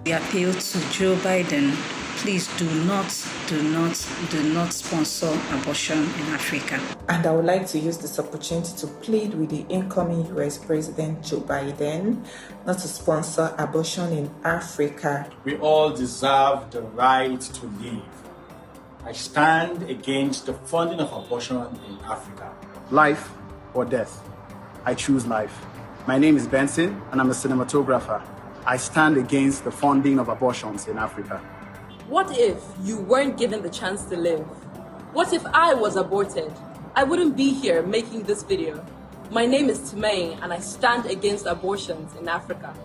We appeal to Joe Biden, please do not sponsor abortion in Africa. And I would like to use this opportunity to plead with the incoming US President Joe Biden not to sponsor abortion in Africa. We all deserve the right to live. I stand against the funding of abortion in Africa. Life or death? I choose life. My name is Benson and I'm a cinematographer. I stand against the funding of abortions in Africa. What if you weren't given the chance to live? What if I was aborted? I wouldn't be here making this video. My name is Timei and I stand against abortions in Africa.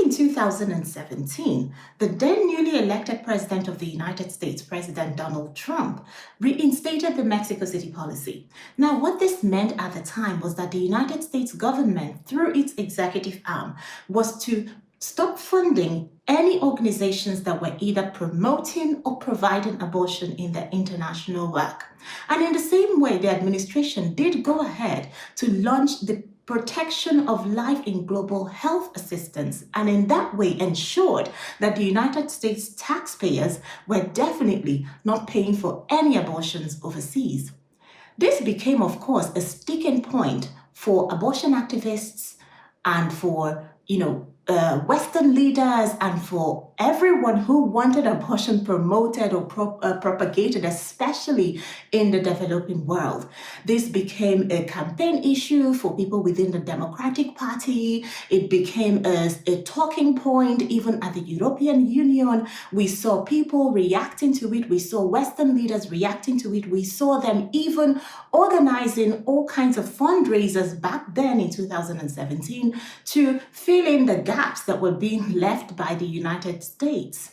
In 2017, the then newly elected President of the United States, President Donald Trump, reinstated the Mexico City policy. Now, what this meant at the time was that the United States government, through its executive arm, was to stop funding any organizations that were either promoting or providing abortion in their international work. And in the same way, the administration did go ahead to launch the Protection of Life in Global Health Assistance, and in that way ensured that the United States taxpayers were definitely not paying for any abortions overseas. This became, of course, a sticking point for abortion activists and for, Western leaders and for everyone who wanted abortion promoted or propagated, especially in the developing world. This became a campaign issue for people within the Democratic Party. It became a talking point even at the European Union. We saw people reacting to it. We saw Western leaders reacting to it. We saw them even organizing all kinds of fundraisers back then in 2017 to fill in the gaps that were being left by the United States.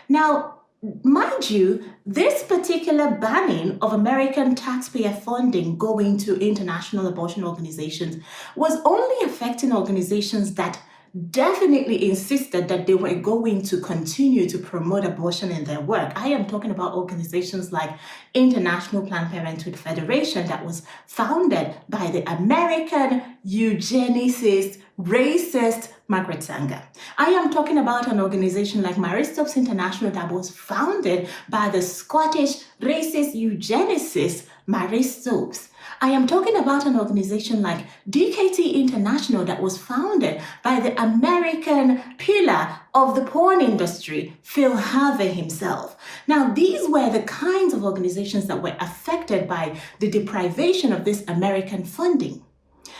Now, mind you, this particular banning of American taxpayer funding going to international abortion organizations was only affecting organizations that definitely insisted that they were going to continue to promote abortion in their work. I am talking about organizations like International Planned Parenthood Federation that was founded by the American eugenicist, racist Margaret Sanger. I am talking about an organization like Marie Stopes International that was founded by the Scottish racist eugenicist Marie Stopes. I am talking about an organization like DKT International that was founded by the American pillar of the porn industry, Phil Harvey himself. Now, these were the kinds of organizations that were affected by the deprivation of this American funding.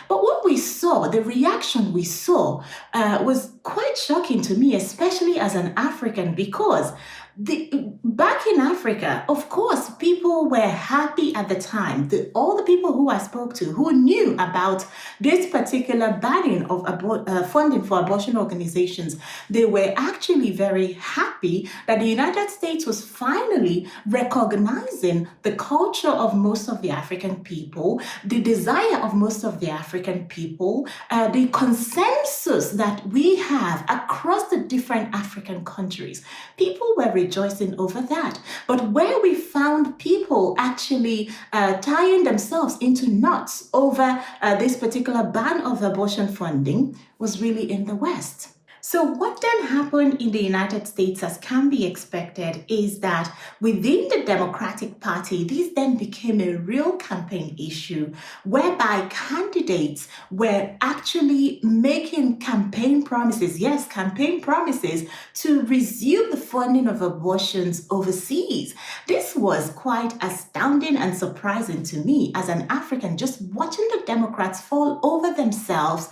But what we saw, the reaction we saw, was quite shocking to me, especially as an African, because back in Africa, of course, people were happy at the time. All the people who I spoke to who knew about this particular banning of funding for abortion organizations, they were actually very happy that the United States was finally recognizing the culture of most of the African people, the desire of most of the African people, the consensus that we have across the different African countries. People were rejoicing over that. But where we found people actually tying themselves into knots over this particular ban of abortion funding was really in the West. So what then happened in the United States, as can be expected, is that within the Democratic Party, this then became a real campaign issue whereby candidates were actually making campaign promises, yes, campaign promises to resume the funding of abortions overseas. This was quite astounding and surprising to me as an African, just watching the Democrats fall over themselves,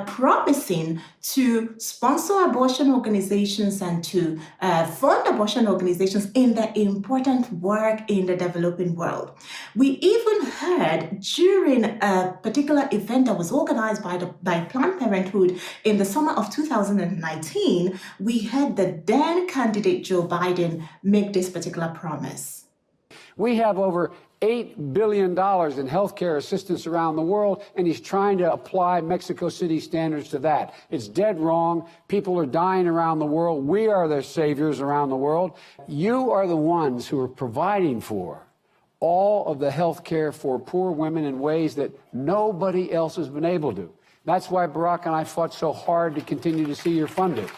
promising to sponsor abortion organizations and to fund abortion organizations in their important work in the developing world. We even heard during a particular event that was organized by Planned Parenthood in the summer of 2019, we heard the then candidate Joe Biden make this particular promise. We have over $8 billion in healthcare assistance around the world, and he's trying to apply Mexico City standards to that. It's dead wrong. People are dying around the world. We are their saviors around the world. You are the ones who are providing for all of the health care for poor women in ways that nobody else has been able to. That's why Barack and I fought so hard to continue to see your funding.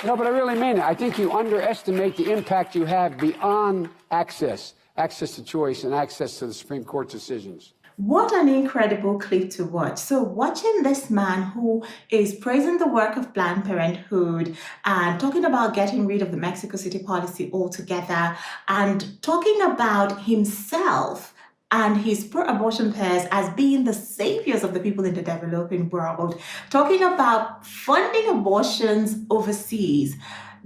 No, but I really mean it. I think you underestimate the impact you have beyond access to choice and access to the Supreme Court decisions. What an incredible clip to watch. So watching this man who is praising the work of Planned Parenthood and talking about getting rid of the Mexico City policy altogether and talking about himself and his pro-abortion peers as being the saviors of the people in the developing world, talking about funding abortions overseas.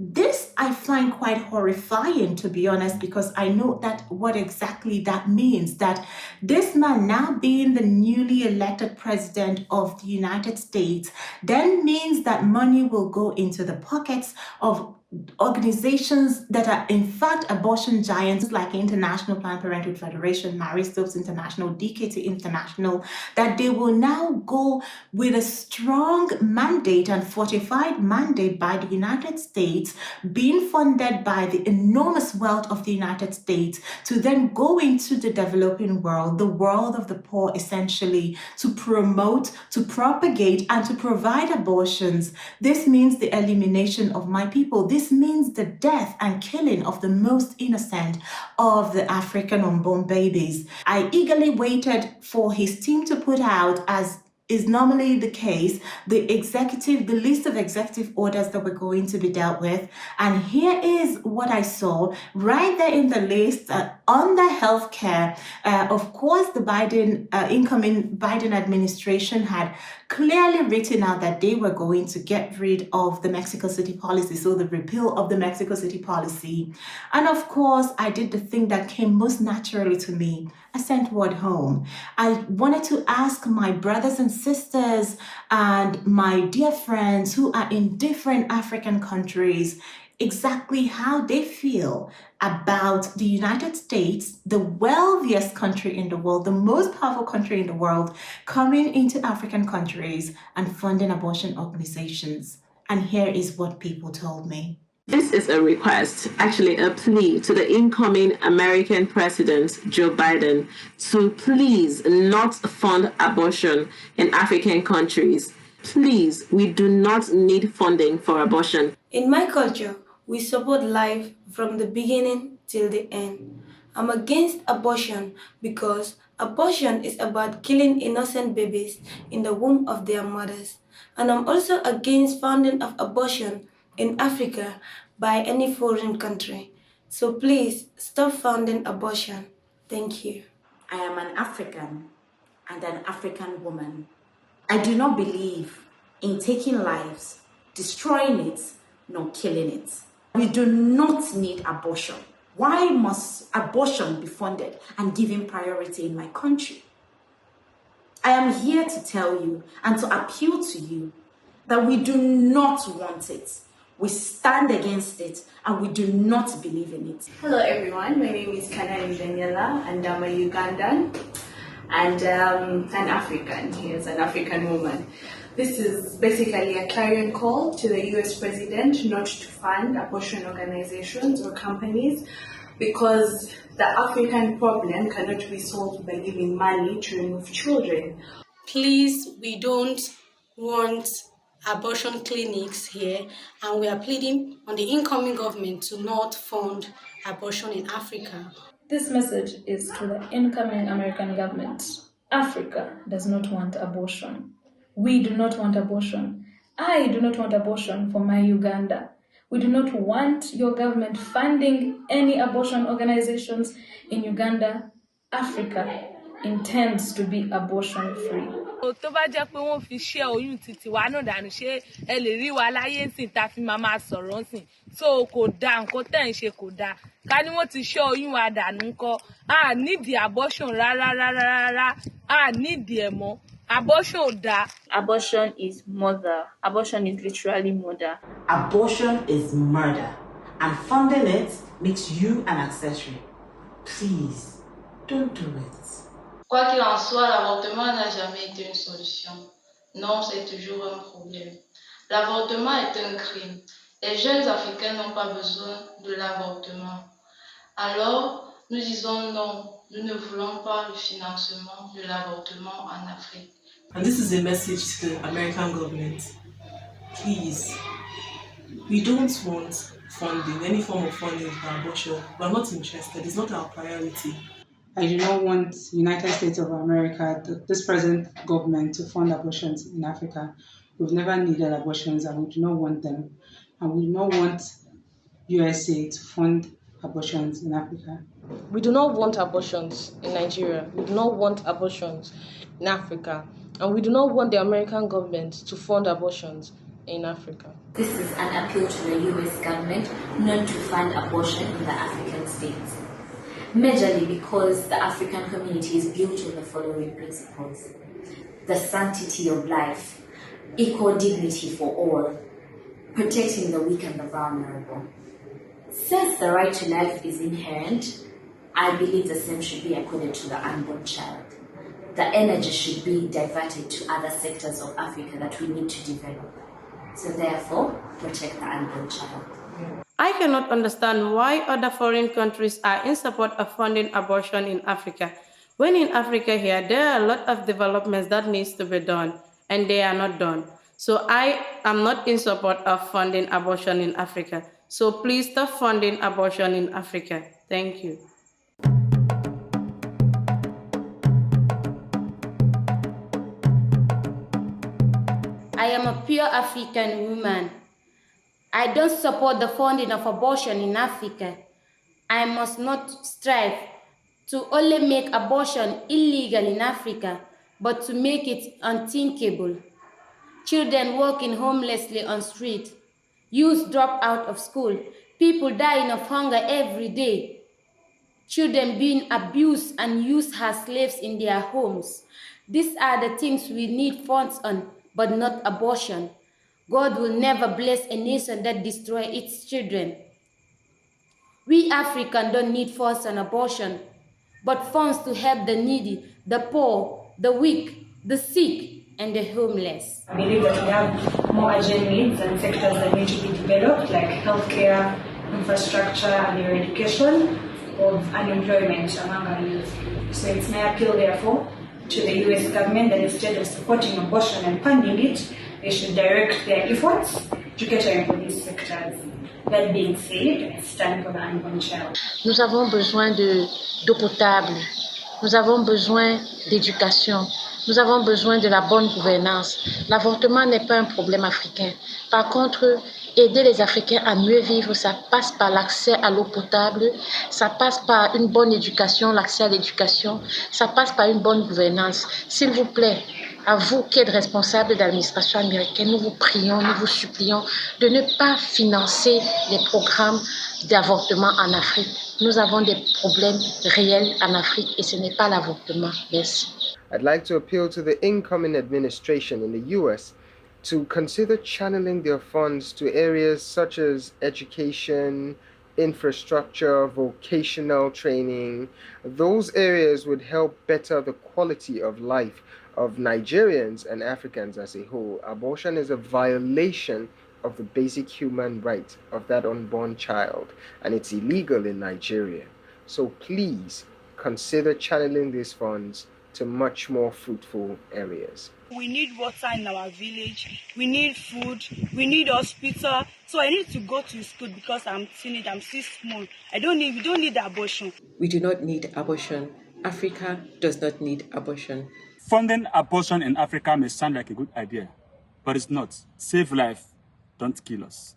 This I find quite horrifying, to be honest, because I know that what exactly that means, that this man now being the newly elected president of the United States then means that money will go into the pockets of organizations that are in fact abortion giants like International Planned Parenthood Federation, Marie Stopes International, DKT International, that they will now go with a strong mandate and fortified mandate by the United States, being funded by the enormous wealth of the United States, to then go into the developing world, the world of the poor essentially, to promote, to propagate, and to provide abortions. This means the elimination of my people. This means the death and killing of the most innocent of the African unborn babies. I eagerly waited for his team to put out, as is normally the case, the list of executive orders that were going to be dealt with. And here is what I saw right there in the list on the healthcare. Of course, the incoming Biden administration had clearly written out that they were going to get rid of the Mexico City policy, so the repeal of the Mexico City policy. And of course, I did the thing that came most naturally to me. I sent word home. I wanted to ask my brothers and sisters and my dear friends who are in different African countries exactly how they feel about the United States, the wealthiest country in the world, the most powerful country in the world, coming into African countries and funding abortion organizations. And here is what people told me. This is a request, actually a plea to the incoming American President, Joe Biden, to please not fund abortion in African countries. Please, we do not need funding for abortion. In my culture, we support life from the beginning till the end. I'm against abortion because abortion is about killing innocent babies in the womb of their mothers. And I'm also against funding of abortion in Africa by any foreign country. So please stop funding abortion. Thank you. I am an African and an African woman. I do not believe in taking lives, destroying it, nor killing it. We do not need abortion. Why must abortion be funded and given priority in my country? I am here to tell you and to appeal to you that we do not want it. We stand against it and we do not believe in it. Hello everyone, my name is Kanani Daniela and I'm a Ugandan and an African. Yes, an African woman. This is basically a clarion call to the US president not to fund abortion organizations or companies, because the African problem cannot be solved by giving money to remove children. Please, we don't want abortion clinics here, and we are pleading on the incoming government to not fund abortion in Africa. This message is to the incoming American government. Africa does not want abortion. We do not want abortion. I do not want abortion for my Uganda. We do not want your government funding any abortion organizations in Uganda. Africa intends to be abortion free. tó bá jẹ́ pé wọ́n fi ṣe oyún títí wa náà dànù ṣé ẹ lè rí wa láyé ńsìn tá fi máa sọ̀rọ̀ ńsìn so kò dáa nǹkan tẹ́ ń ṣe kò dáa ká ní wọ́n ti ṣe oyún wa dànù ńkọ́ a nídìí abortion rárá a nídìí ẹ̀ mọ́ abortion ò dáa. Abortion is murder. Abortion is literally murder. Abortion is murder, and funding it makes you an accessory. Please, don't do it. Quoi qu'il en soit, l'avortement n'a jamais été une solution. Non, c'est toujours un problème. L'avortement est un crime. Les jeunes Africains n'ont pas besoin de l'avortement. Alors, nous disons non. Nous ne voulons pas le financement de l'avortement en Afrique. And this is a message to the American government. Please, we don't want funding, any form of funding for abortion. We're not interested. It's not our priority. I do not want United States of America, this present government, to fund abortions in Africa. We've never needed abortions and we do not want them. And we do not want USA to fund abortions in Africa. We do not want abortions in Nigeria. We do not want abortions in Africa. And we do not want the American government to fund abortions in Africa. This is an appeal to the US government not to fund abortion in the African states. Majorly because the African community is built on the following principles: the sanctity of life, equal dignity for all, protecting the weak and the vulnerable. Since the right to life is inherent, I believe the same should be accorded to the unborn child. The energy should be diverted to other sectors of Africa that we need to develop. So therefore, protect the unborn child. I cannot understand why other foreign countries are in support of funding abortion in Africa. When in Africa here, there are a lot of developments that needs to be done, and they are not done. So I am not in support of funding abortion in Africa. So please stop funding abortion in Africa. Thank you. I am a pure African woman. I don't support the funding of abortion in Africa. I must not strive to only make abortion illegal in Africa, but to make it unthinkable. Children walking homelessly on street, youth drop out of school, people dying of hunger every day, children being abused and used as slaves in their homes. These are the things we need funds on, but not abortion. God will never bless a nation that destroys its children. We Africans don't need funds on abortion, but funds to help the needy, the poor, the weak, the sick, and the homeless. I believe that we have more urgent needs and sectors that need to be developed, like healthcare, infrastructure, and eradication of unemployment among our youth. So it's my appeal, therefore, to the US government that instead of supporting abortion and funding it, they should direct their efforts to catering for these sectors. That being said, I stand for the unborn child. Nous avons besoin d'eau potable, nous avons besoin d'éducation, nous avons besoin de la bonne gouvernance. L'avortement n'est pas un problème africain. Par contre, aider les Africains à mieux vivre, ça passe par l'accès à l'eau potable, ça passe par une bonne éducation, l'accès à l'éducation, ça passe par une bonne gouvernance. S'il vous plaît, à vous qui êtes responsables de l'administration américaine, nous vous prions, nous vous supplions de ne pas financer les programmes d'avortement en Afrique. Nous avons des problèmes réels en Afrique et ce n'est pas l'avortement. Merci. I'd like to appeal to the incoming administration in the US to consider channeling their funds to areas such as education, infrastructure, vocational training. Those areas would help better the quality of life of Nigerians and Africans as a whole. Abortion is a violation of the basic human right of that unborn child, and it's illegal in Nigeria. So please consider channeling these funds to much more fruitful areas. We need water in our village, we need food, we need hospital. So I need to go to school because I'm teenage, I'm still small. We don't need abortion. We do not need abortion. Africa does not need abortion. Funding abortion in Africa may sound like a good idea, but it's not. Save life, don't kill us.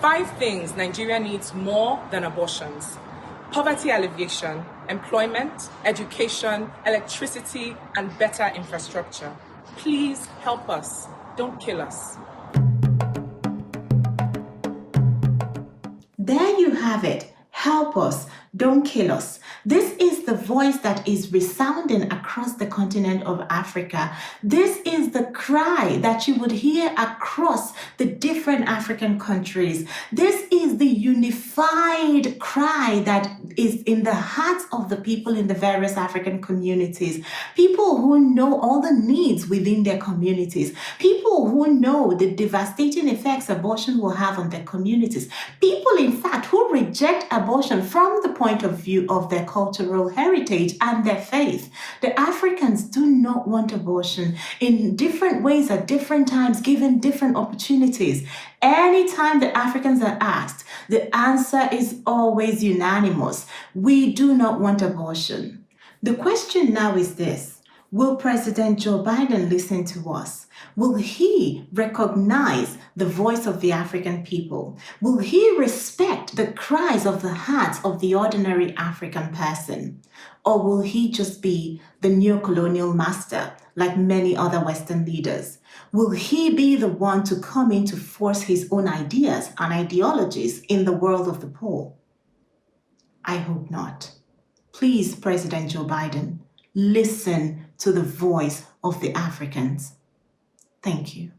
5 things Nigeria needs more than abortions: poverty alleviation, employment, education, electricity, and better infrastructure. Please help us. Don't kill us. There you have it. Help us. Don't kill us. This is the voice that is resounding across the continent of Africa. This is the cry that you would hear across the different African countries. This is the unified cry that is in the hearts of the people in the various African communities. People who know all the needs within their communities. People who know the devastating effects abortion will have on their communities. People, in fact, who reject abortion from the point of view of their cultural heritage and their faith. The Africans do not want abortion in different ways at different times, given different opportunities. Anytime the Africans are asked, the answer is always unanimous. We do not want abortion. The question now is this: will President Joe Biden listen to us? Will he recognize the voice of the African people? Will he respect the cries of the hearts of the ordinary African person? Or will he just be the neo-colonial master like many other Western leaders? Will he be the one to come in to force his own ideas and ideologies in the world of the poor? I hope not. Please, President Joe Biden, listen to the voice of the Africans. Thank you.